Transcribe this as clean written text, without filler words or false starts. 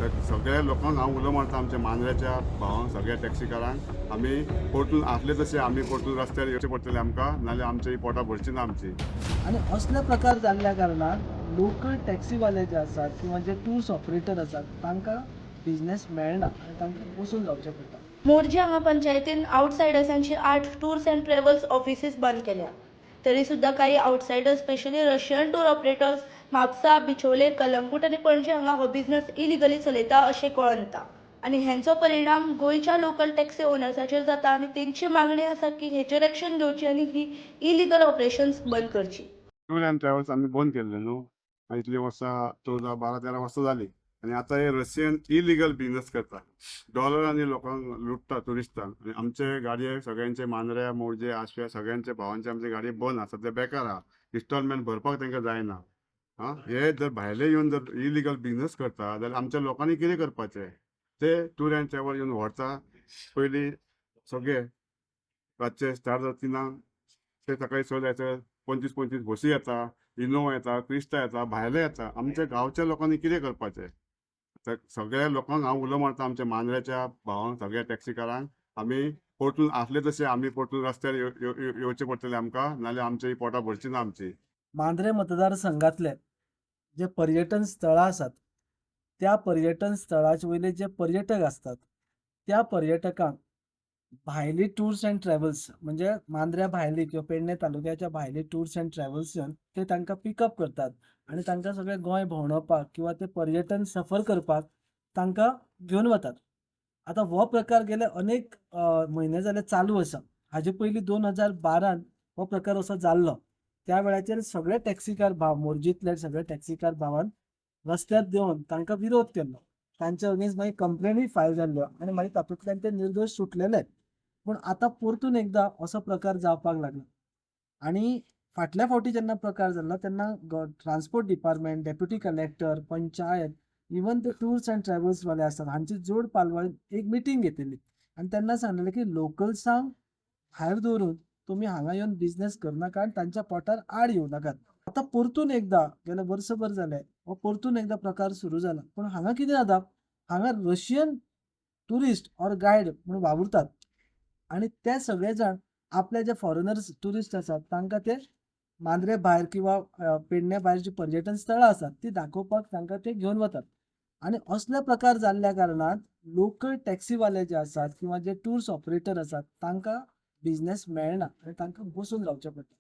तर सगळ्या लोकांक हांव उलो मारता आमच्या मांद्र्याच्या भावांक सगळ्या टॅक्सीकारांक आमी परतून आसले तशे आमी परतून रस्त्यार येवचें पडटलें आमकां, नाल्यार आमची पोटां भरची ना आमची. आणि असले प्रकार जाल्ल्या कारणान लोकल टॅक्सीवाले जे आसात किंवा जे टूर्स ऑपरेटर आसात तांकां बिझनेस मेळना आनी तांकां बसून जावचें पडटा. मोर्जे हांगा पंचायतीन आउटसायडर्सांची 8 टूर्स अँड ट्रॅव्हल्स ऑफिसीस बंद केल्या. तरी सुद्दां काही outsiders specially Russian tour operators Mapusa, Bicholim, Calangute आनी पणजे हांगा हो बिझनेस इलिगली चलयता अशें कळून येता. आनी हेंचो परिणाम गोंयच्या लोकल टॅक्सी ओनर्साचेर जाता आनी तेंची मागणी आसा की हेचेर एक्शन घेवची आनी ही इलिगल ऑपरेशन्स बंद करची. टूर अँड ट्रॅव्हल्स आमी बंद केल्ले न्हू, इतली वर्सां 12-13 वर्सां जाली आनी आतां हे रशियन इलिगल बिझनेस करता, डॉलरांनी लोकांक लुटता ट्युरिस्टांक. आनी आमचे गाडये सगळ्यांचे मांद्र्या, मोरजे, आशव्या सगळ्यांचे भावांचे आमचे गाडये बंद आसा, ते बेकार आहा. इन्स्टॉलमेंट भरपाक तांकां जायना. हे जर भायले येवन जर इलिगल बिझनेस करता जाल्यार आमच्या लोकांनी कितें करपाचें? ते टूर अँड ट्रॅव्हल येवन व्हरता. पयलीं सगळे रातचे स्टार्ट जाता तिनांक ते सकाळी 6 जायसर 25-25 बसी येता, इनोवा येता, क्रिस्टा येता, भायले येता. आमच्या गांवच्या लोकांनी कितें करपाचें? तर सगळ्या लोकांक हांव उलो मारता आमच्या मांद्र्याच्या भावांक सगळ्या टॅक्सीकारांक आमी परतून आसले तशे आमी परतून रस्त्यार येवचें पडटलें आमकां, नाल्यार आमची पोटां भरची ना आमची. मांद्रे मतदारसंघातले जे पर्यटन स्थळां आसात त्या पर्यटन स्थळाचे वयले जे पर्यटक असतात त्या पर्यटकांक भायली टूर्स अँड ट्रॅव्हल्स म्हणजे मांद्र्या भायली किंवा पेडणे तालुक्याच्या भायली टूर्स अँड ट्रॅव्हल्स ते तांकां पिकअप करतात आणि तांकां सगळें गोंय भोंवडावपाक किंवा ते पर्यटन सफर करपाक तांकां घेवन वतात. आता हो प्रकार गेले अनेक म्हयने जाले चालू आसा. हाजे पयलीं 2012 हो प्रकार असो जाल्लो. त्या वेळाचेर सगळे टॅक्सीकार भाव मोरजीतले सगळे टॅक्सीकार भावान रस्त्यार देवन तांकां विरोध केल्लो. तांच्या अगेन्स्ट मागीर कंप्लेनूय फायल जाल्ल्यो आनी मागीर तातूंतल्यान ते निर्दोश सुटलेले. पूण आतां परतून एकदा असो प्रकार जावपाक लागला आनी फाटल्या फावटी जेन्ना प्रकार जाल्लो तेन्ना transport department, deputy collector, panchayat, even ते टूर्स अँड ट्रॅव्हल्स वाले आसतात हांची जोड पालवान एक मिटींग घेतिल्ली आनी तेन्ना सांगलेलें की लोकल्सांक भायर दवरून तुमी हांगा येवन बिझनेस करनाका आनी तांच्या पोटार आड येवं नाकात. आतां परतून एकदा गेले वर्सभर जाले हो परतून एकदा प्रकार सुरू जाला. पूण हांगा कितें जाता? हांगा रशियन टुरिस्ट ऑर गायड म्हणून वावुरतात आणि ते सगळे जाण आपले जे फॉरेनर्स टुरिस्ट आसात तांकां ते मांद्रे भायर किंवा पेडणे भायर जी पर्यटन स्थळां आसात ती दाखोवपाक तांकां ते घेवन वतात. आणि असले प्रकार जाल्ल्या कारणान लोकल टॅक्सीवाले जे आसात किंवा जे टूर्स ऑपरेटर आसात तांकां बिझनेस मेळना आनी तांकां बसून रावचें पडटा.